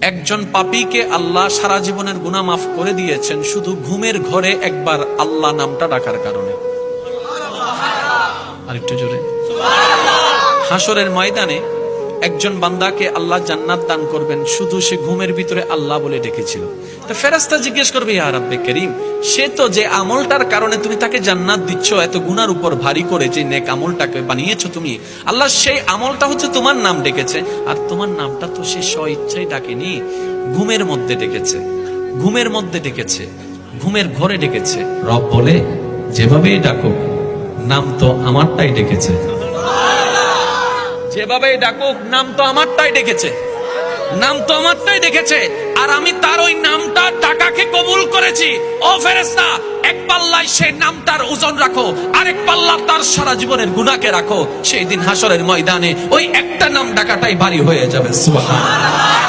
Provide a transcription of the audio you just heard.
একজন পাপীকে আল্লাহ সারা জীবনের গুনাহ মাফ করে দিয়েছেন শুধু ঘুমের ঘরে একবার আল্লাহ নামটা ডাকার কারণে। আরেকটু জোরে। হাসরের ময়দানে একজন বান্দাকে আল্লাহ জান্নাত দান করবেন শুধু সে ঘুমের ভিতরে আল্লাহ বলে ডেকেছিল। তো ফেরেশতা জিজ্ঞেস করবে, ইয়া রাব্বে কারীম, সে তো যে আমলটার কারণে তুমি তাকে জান্নাত দিচ্ছ, এত গুনার উপর ভারী করে যে নেক আমলটাকে বানিয়েছো তুমি, আল্লাহ সেই আমলটা হচ্ছে তোমার নাম ডেকেছে, আর তোমার নামটা তো সে স্ব ইচ্ছায় ডাকেনি, ঘুমের মধ্যে ডেকেছে, ঘুমের মধ্যে ডেকেছে, ঘুমের ঘরে ডেকেছে। রব বলে, যেভাবেই ডাকো নাম তো আমারটাই ডেকেছে, যেভাবেই ডাকুক নাম তো আমারটাই ডেকেছে, নাম তো আমারটাই ডেকেছে, আর আমি তার ওই নামটা টাকাকে কবুল করেছি। ও ফেরেশতা, এক পাল্লায় সেই নামটার ওজন রাখো, আরেক পাল্লা তার সারা জীবনের গুনাহকে রাখো। সেই দিন হাসরের ময়দানে ওই একটা নাম ডাকাটাই ভারী হয়ে যাবে। সুবহানাল্লাহ।